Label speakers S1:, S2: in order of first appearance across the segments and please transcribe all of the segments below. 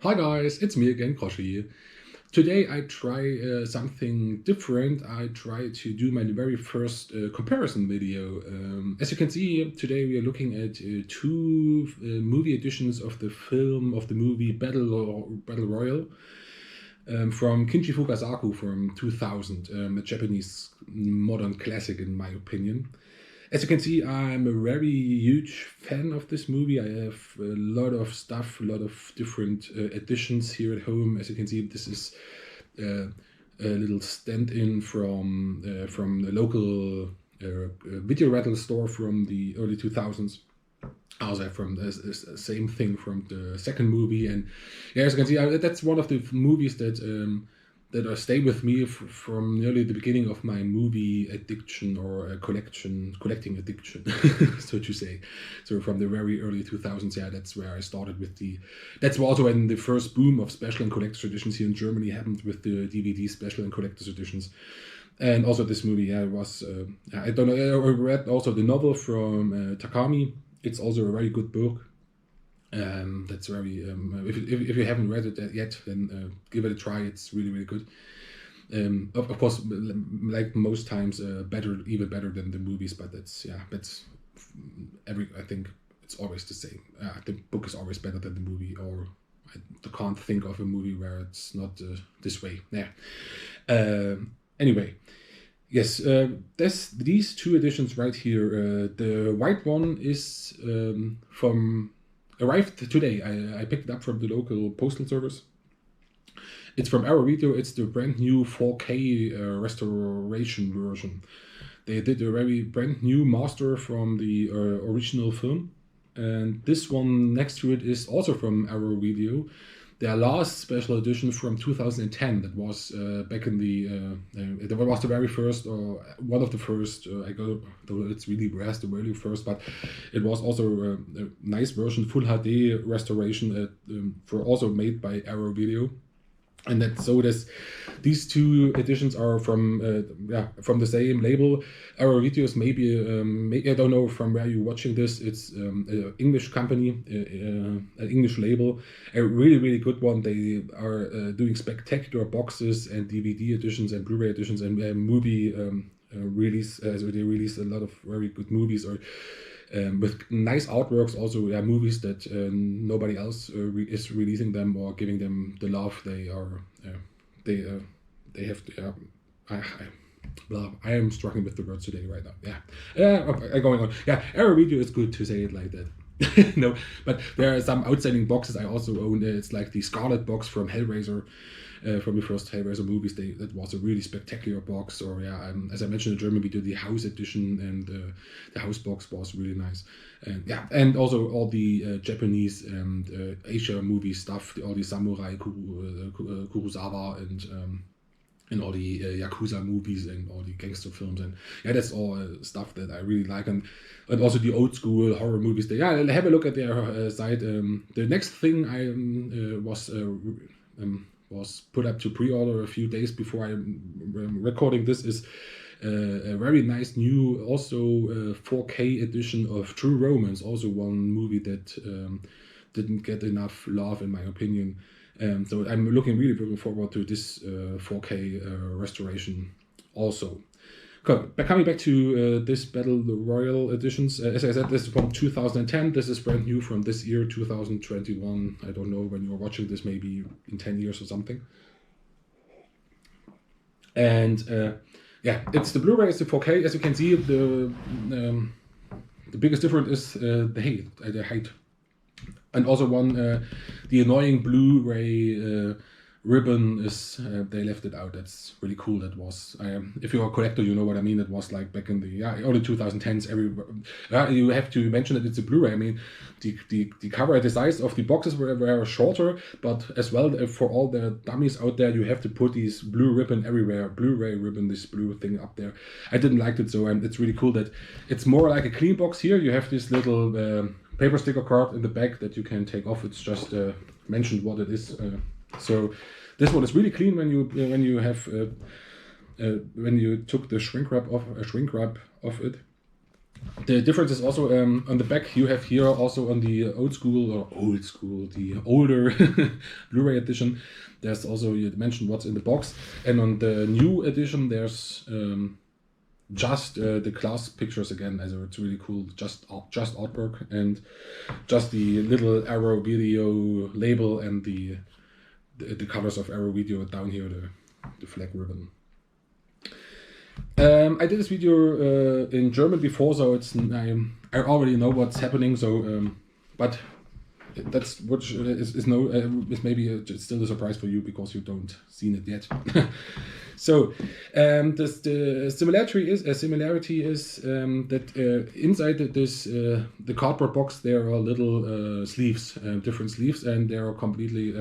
S1: Hi guys, it's me again, Groschi. Today I try something different. I try to do my very first comparison video. As you can see, today we are looking at two movie editions of the movie Battle Royale from Kinji Fukasaku from 2000, a Japanese modern classic in my opinion. As you can see, I'm a very huge fan of this movie. I have a lot of stuff, a lot of different editions here at home. As you can see, this is a little stand-in from the local video rental store from the early 2000s. I also have from the same thing from the second movie, and yeah, as you can see, that's one of the movies that stay with me from nearly the beginning of my movie addiction or collecting addiction, so to say. So from the very early 2000s, yeah, that's where I started with that's also when the first boom of special and collector's editions here in Germany happened with the DVD special and collector's editions. And also this movie, yeah, was, I don't know, I read also the novel from Takami. It's also a very good book. That's very if you haven't read it yet, then give it a try. It's really, really good. Of course, like most times, even better than the movies, but that's I think it's always the same. The book is always better than the movie, or I can't think of a movie where it's not this way. Yeah. Anyway, yes, these two editions right here. The white one is arrived today. I picked it up from the local postal service. It's from Arrow Video. It's the brand new 4K restoration version. They did a very brand new master from the original film. And this one next to it is also from Arrow Video. Their last special edition from 2010, that was back in that was the very first, or one of the first, though it's really rare, the very first, but it was also a nice version, full HD restoration, also made by Arrow Video. And these two editions are from the same label. Arrow Videos, maybe I don't know from where you're watching this. It's an English company, an English label, a really, really good one. They are doing spectacular boxes and DVD editions and Blu-ray editions and movie release. So they release a lot of very good movies with nice artworks, also movies that nobody else is releasing them or giving them the love they have. I am struggling with the words today right now. Going on. Yeah, Arrow Video is good to say it like that. No, but there are some outstanding boxes I also own. It's like the Scarlet box from Hellraiser. From the first Hellraiser movies, that was a really spectacular box. Or as I mentioned in German, we did the House edition, and the House box was really nice. And also all the Japanese and Asia movie stuff, all the samurai Kurosawa and all the Yakuza movies and all the gangster films, and that's all stuff that I really like, and also the old school horror movies. Have a look at their site. The next thing I was put up to pre-order a few days before I'm recording this is a very nice new also 4K edition of True Romance, also one movie that didn't get enough love in my opinion. So I'm really looking forward to this 4K restoration also. Coming back to this Battle Royale editions, as I said, this is from 2010. This is brand new from this year, 2021. I don't know when you're watching this, maybe in 10 years or something. And it's the Blu-ray, it's the 4K. As you can see, the biggest difference is the height. And also the annoying Blu-ray ribbon is, they left it out. That's really cool. That was, if you're a collector, you know what I mean. It was like back in the early 2010s. You have to mention that it's a Blu-ray. I mean, the cover, the size of the boxes were shorter, but as well for all the dummies out there, you have to put these blue ribbon everywhere. Blu-ray ribbon, this blue thing up there. I didn't like it, so it's really cool that it's more like a clean box here. You have this little paper sticker card in the back that you can take off. It's just mentioned what it is. So this one is really clean when you have when you took the shrink wrap off it. The difference is also on the back. You have here also on the the older Blu-ray edition. There's also, you mentioned what's in the box, and on the new edition there's just the class pictures again. Also it's really cool. Just artwork and just the little Arrow Video label and the colors of Arrow Video down here, the flag ribbon. I did this video in German before, so I already know what's happening. So, but that's which is maybe still a surprise for you because you don't seen it yet. So, the similarity is that inside the cardboard box there are little sleeves, different sleeves, and they are completely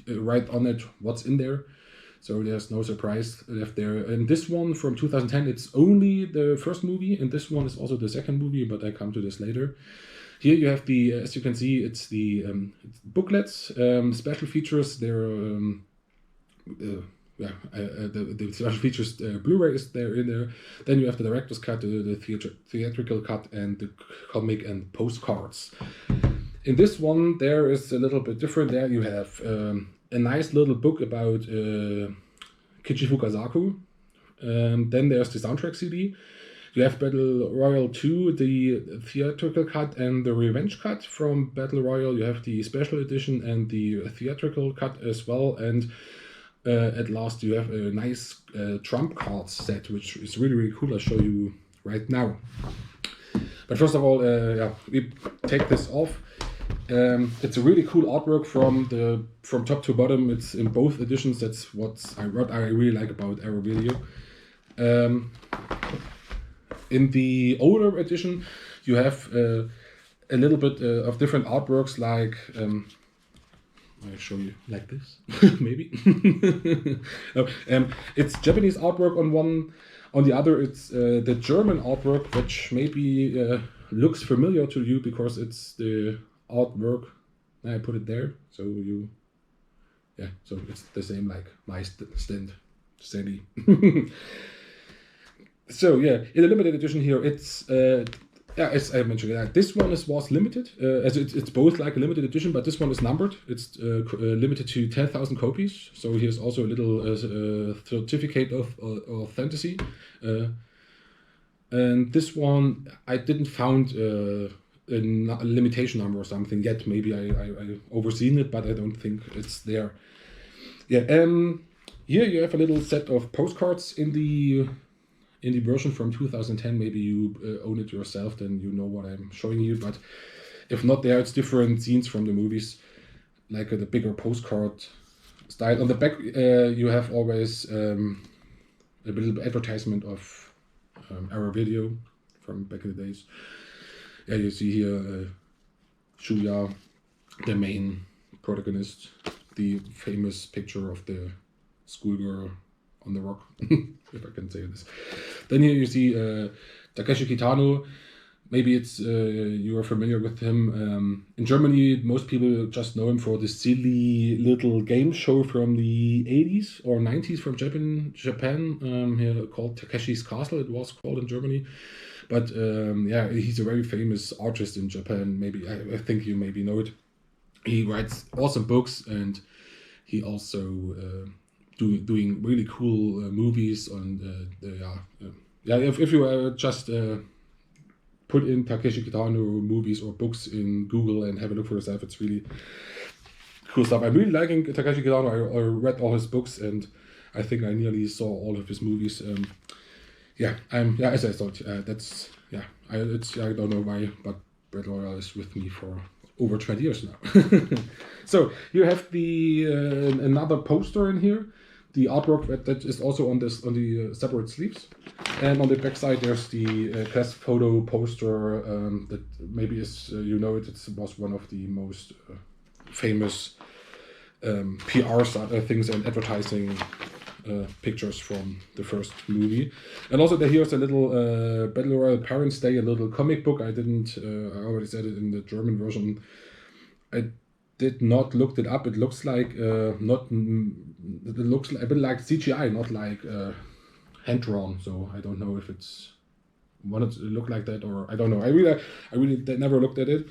S1: right on it what's in there. So there's no surprise left there. And this one from 2010, it's only the first movie, and this one is also the second movie, but I come to this later. Here you have the, as you can see, it's the booklets, special features. The special features Blu-ray is there in there. Then you have the director's cut, the theatrical cut, and the comic and postcards. In this one, there is a little bit different. There you have a nice little book about Kichi Fukasaku. Then there's the soundtrack CD. You have Battle Royale 2, the theatrical cut and the revenge cut from Battle Royale. You have the special edition and the theatrical cut as well. And at last you have a nice trump cards set, which is really, really cool. I'll show you right now. But first of all, we take this off. It's a really cool artwork from top to bottom. It's in both editions. That's what I really like about Arrow Video. In the older edition, you have a little bit of different artworks. Like I'll show you like this, maybe. It's Japanese artwork on one. On the other, it's the German artwork, which maybe looks familiar to you because it's the artwork. I put it there, so so it's the same like my stand, steady. So yeah, in the limited edition here, it's as I mentioned, this one was limited, as it's both like a limited edition, but this one is numbered. It's limited to 10,000 copies. So here's also a little certificate of authenticity. And this one I didn't found a limitation number or something yet. Maybe I overseen it, but I don't think it's there. Yeah. Here you have a little set of postcards in the version from 2010. Maybe you own it yourself, then you know what I'm showing you. But if not, there it's different scenes from the movies, like the bigger postcard style. On the back, you have always a little advertisement of Arrow Video from back in the days. Yeah, you see here Shuya, the main protagonist, the famous picture of the schoolgirl on the rock, if I can say this. Then here you see Takeshi Kitano. Maybe it's you are familiar with him. In Germany, most people just know him for the silly little game show from the 80s or 90s from Japan, here called Takeshi's Castle. It was called in Germany. But he's a very famous artist in Japan. Maybe I think you maybe know it. He writes awesome books, and he also doing really cool movies. And if you just put in Takeshi Kitano movies or books in Google and have a look for yourself, it's really cool stuff. I'm really liking Takeshi Kitano. I read all his books, and I think I nearly saw all of his movies. As I thought, I don't know why, but Battle Royale is with me for over 20 years now. So you have the another poster in here, the artwork that is also on the separate sleeves, and on the back side there's the class photo poster that maybe is it was one of the most famous PR things and advertising pictures from the first movie. And also here's a little Battle Royale Parents' Day, a little comic book. I already said it in the German version. I did not look it up. It looks like it looks a bit like CGI, not like hand drawn. So I don't know if it's wanted to look like that, or I don't know. I really never looked at it.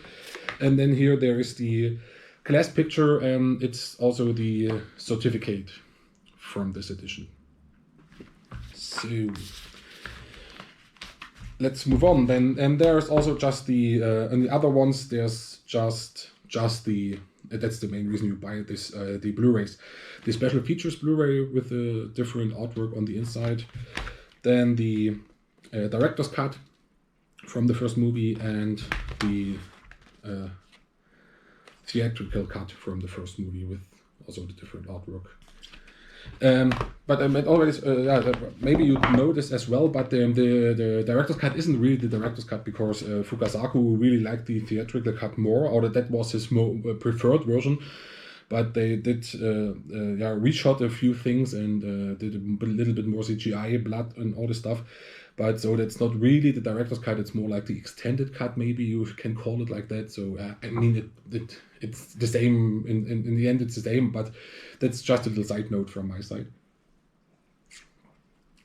S1: And then here there is the glass picture, and it's also the certificate from this edition. So let's move on then. And there's also just the and the other ones. There's just the that's the main reason you buy this the Blu-rays, the special features Blu-ray with a different artwork on the inside. Then the director's cut from the first movie and the theatrical cut from the first movie with also the different artwork. But I meant always, maybe you know this as well, but the director's cut isn't really the director's cut because Fukasaku really liked the theatrical cut more, or that was his preferred version. But they did reshot a few things and did a little bit more CGI, blood and all this stuff. But so that's not really the director's cut, it's more like the extended cut, maybe you can call it like that. So I mean, it's the same, in the end it's the same, but that's just a little side note from my side.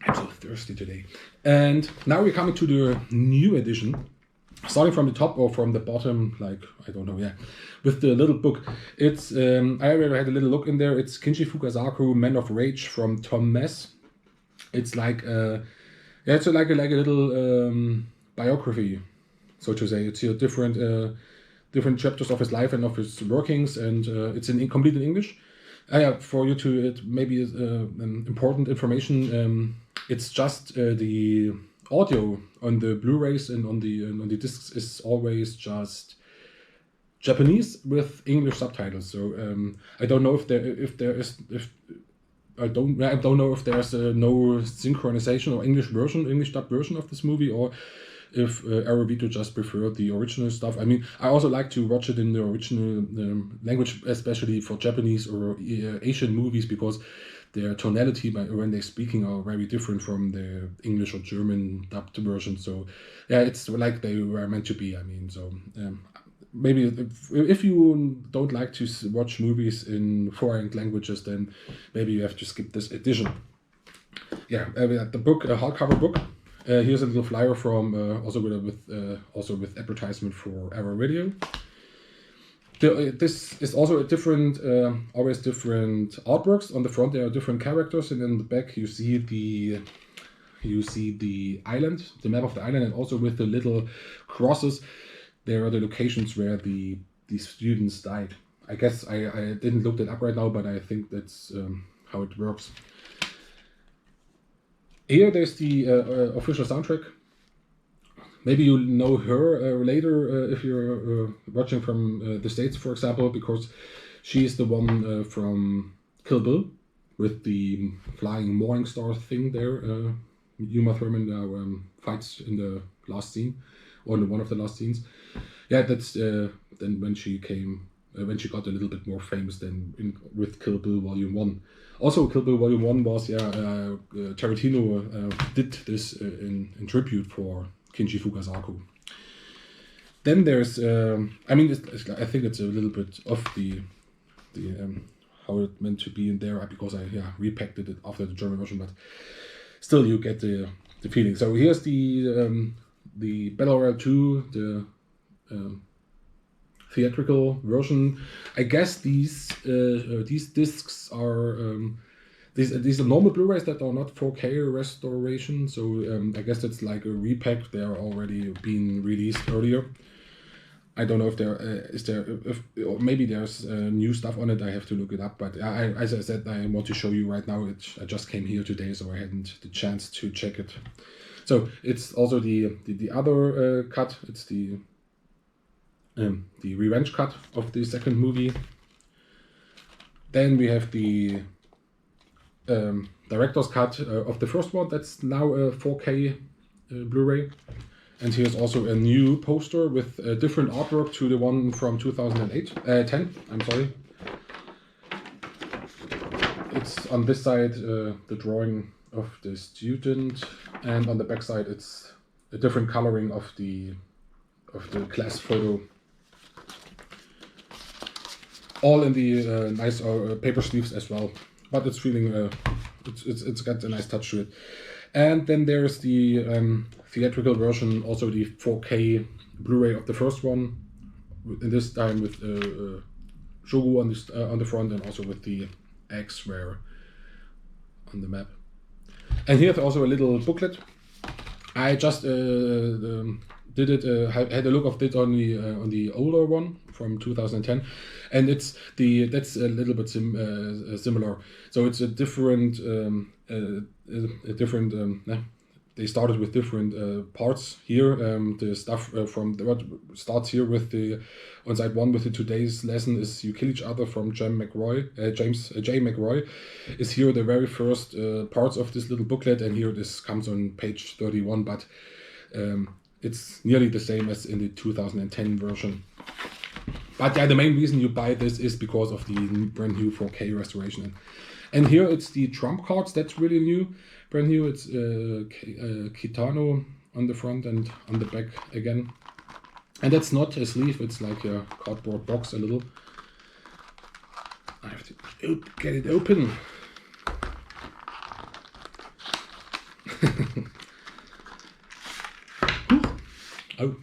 S1: I'm so thirsty today. And now we're coming to the new edition. Starting from the top or from the bottom, like, I don't know, with the little book. It's, I already had a little look in there. It's Kinji Fukasaku, Man of Rage from Tom Mess. It's like, it's like a little biography, so to say. It's here different chapters of his life and of his workings, and it's complete in English. For you to, it maybe important information. It's just the audio on the Blu-rays and on the discs is always just Japanese with English subtitles. So I don't know if there's no synchronization or English dubbed version of this movie, or if Arrowito just preferred the original stuff. I mean, I also like to watch it in the original language, especially for Japanese or Asian movies, because their tonality when they're speaking are very different from the English or German dubbed version. So it's like they were meant to be. I mean, so maybe if you don't like to watch movies in foreign languages, then maybe you have to skip this edition. The book, a hardcover book. Here's a little flyer from also with advertisement for our radio. This is also a different, always different artworks. On the front there are different characters, and in the back you see the island, the map of the island, and also with the little crosses, there are the locations where the students died. I guess I didn't look that up right now, but I think that's how it works. Here there's the official soundtrack. Maybe you'll know her later if you're watching from the States, for example, because she's the one from Kill Bill with the flying Morning Star thing there. Uma Thurman fights in the last scene, or in one of the last scenes. That's then when she got a little bit more famous than with Kill Bill Volume 1. Also, Kill Bill Volume 1 was, Tarantino did this in tribute for Kinji Fukasaku. Then there's, I think it's a little bit of the how it meant to be in there, because I repacked it after the German version, but still you get the feeling. So here's the Battle Royale 2, the theatrical version. I guess these discs are these are normal Blu-rays that are not 4K restoration. So I guess it's like a repack. They are already being released earlier. I don't know if or maybe there's new stuff on it. I have to look it up. But as I said, I want to show you right now. I just came here today, so I hadn't the chance to check it. So it's also the other cut. It's the revenge cut of the second movie. Then we have the director's cut of the first one. That's now a 4K Blu-ray. And here's also a new poster with a different artwork to the one from 2010. I'm sorry. It's on this side the drawing of the student, and on the back side it's a different coloring of the class photo. All in the nice paper sleeves as well, but it's feeling it's got a nice touch to it. And then there's the theatrical version, also the 4K Blu-ray of the first one, in this time with Shogu on the front, and also with the X where on the map. And here's also a little booklet. I just did it, had a look of it on the older one from 2010, and that's a little bit similar. So it's a different they started with different parts here. The stuff from what starts here with the on side 1 with the today's lesson is you kill each other from James J. McRoy is here the very first parts of this little booklet, and here this comes on page 31, but it's nearly the same as in the 2010 version. But yeah, the main reason you buy this is because of the brand new 4K restoration. And here it's the trump cards, that's really new, brand new. It's Kitano on the front and on the back again. And that's not a sleeve, it's like a cardboard box a little. I have to get it open. Oh,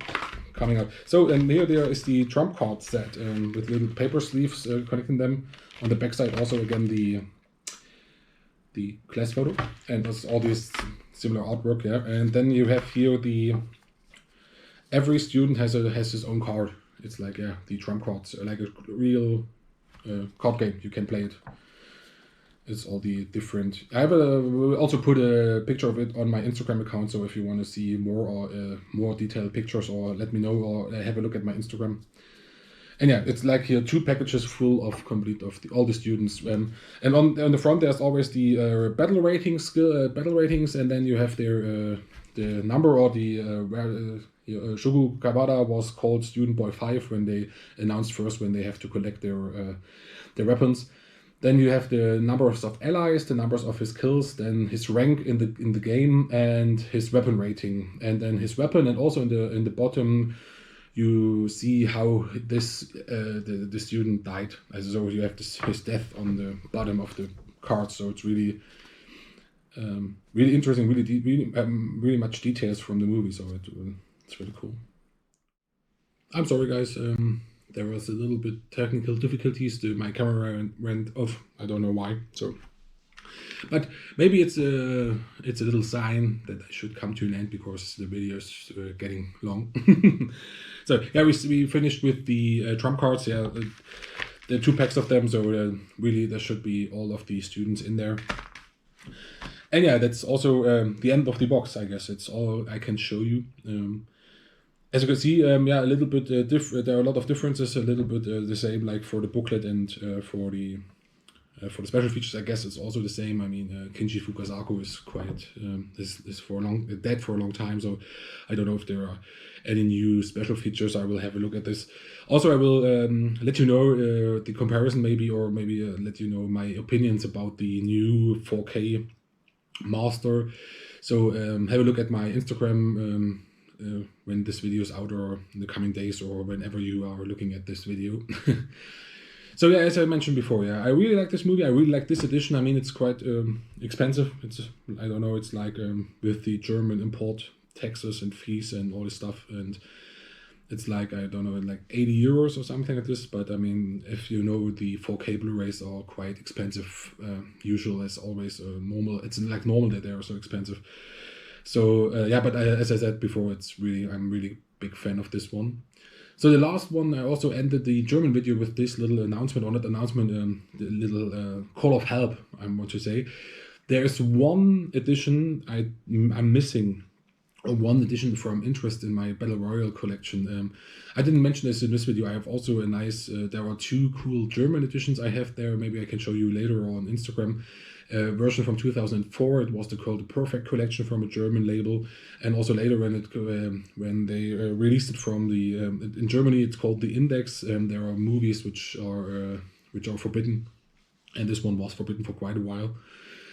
S1: coming out. So, and here there is the trump card set with little paper sleeves connecting them. On the back side also again the class photo, and there's all this similar artwork, yeah. And then you have here every student has his own card. It's like, yeah, the trump cards, like a real card game. You can play it. It's all the different. I will also put a picture of it on my Instagram account. So if you want to see more or more detailed pictures, or let me know, or have a look at my Instagram. And yeah, it's like here 2 packages full of all the students. And on the front there's always the battle ratings, and then you have their the number, or the Shogu Kawada was called Student Boy 5 when they announced first when they have to collect their weapons. Then you have the numbers of allies, the numbers of his kills, then his rank in the game, and his weapon rating, and then his weapon, and also in the bottom you see how this the student died. So you have his death on the bottom of the card. So it's really really interesting, really much details from the movie. So it's really cool. I'm sorry, guys. There was a little bit technical difficulties. My camera went off. I don't know why. So, but maybe it's a little sign that I should come to an end because the video is getting long. So yeah, we finished with the trump cards. Yeah, the 2 packs of them. So really, there should be all of the students in there. And yeah, that's also the end of the box. I guess it's all I can show you. As you can see, yeah, a little bit different. There are a lot of differences. A little bit the same, like for the booklet and for the special features. I guess it's also the same. I mean, Kinji Fukasaku is quite dead for a long time. So I don't know if there are any new special features. I will have a look at this. Also, I will let you know the comparison, maybe, or maybe let you know my opinions about the new 4K master. So have a look at my Instagram. When this video is out, or in the coming days, or whenever you are looking at this video. So yeah, as I mentioned before, yeah, I really like this movie. I really like this edition. I mean, it's quite expensive. It's, I don't know, it's like with the German import taxes and fees and all this stuff, and it's like, I don't know, like 80 euros or something like this. But I mean, if you know, the 4K Blu-rays are quite expensive. Usual as always, normal. It's like normal that they are so expensive. So yeah, but as I said before, I'm really big fan of this one. So the last one, I also ended the German video with this little announcement, or not announcement, the little call of help, I want to say. There's one edition I'm missing, or one edition from interest in my Battle Royale collection. I didn't mention this in this video. I have also a nice, there are 2 cool German editions I have there. Maybe I can show you later on Instagram. Version from 2004. It was called the Perfect Collection from a German label, and also later when they released it from the in Germany, it's called the Index. There are movies which are forbidden, and this one was forbidden for quite a while.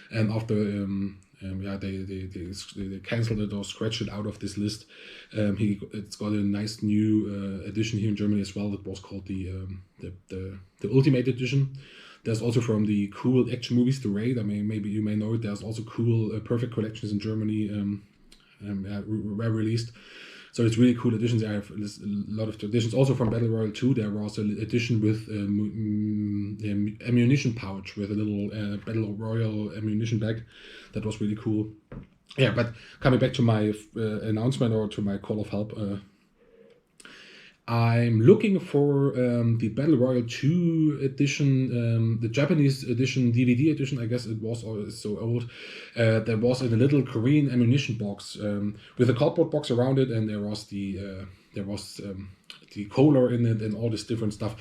S1: And after yeah, they canceled it or scratched it out of this list. It's got a nice new edition here in Germany as well. It was called the Ultimate Edition. There's also from the cool action movies, The Raid. I mean, maybe you may know it. There's also cool Perfect collections in Germany were released. So it's really cool editions. I have a lot of editions. Also from Battle Royale 2, there was an edition with ammunition pouch with a little Battle Royale ammunition bag. That was really cool. Yeah, but coming back to my announcement or to my call of help, I'm looking for the Battle Royale 2 edition, the Japanese edition, DVD edition, I guess it was, or it's so old. There was in a little Korean ammunition box with a cardboard box around it, and there was the collar in it and all this different stuff.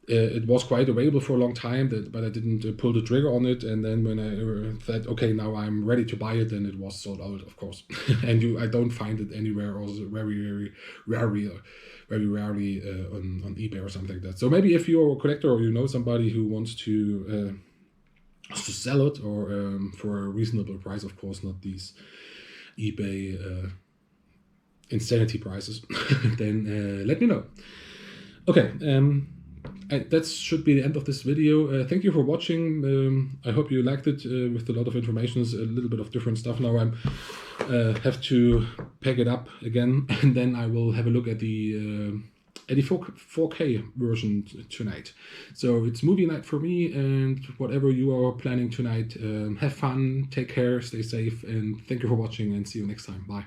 S1: It was quite available for a long time, but I didn't pull the trigger on it. And then when I thought, okay, now I'm ready to buy it, then it was sold out, of course. And I don't find it anywhere, or very rarely on eBay or something like that. So maybe if you're a collector or you know somebody who wants to sell it, or for a reasonable price, of course, not these eBay insanity prices, then let me know. Okay. That should be the end of this video. Thank you for watching. I hope you liked it with a lot of information, a little bit of different stuff. Now I have to pack it up again, and then I will have a look at the 4K version tonight. So it's movie night for me, and whatever you are planning tonight, have fun, take care, stay safe, and thank you for watching, and see you next time. Bye.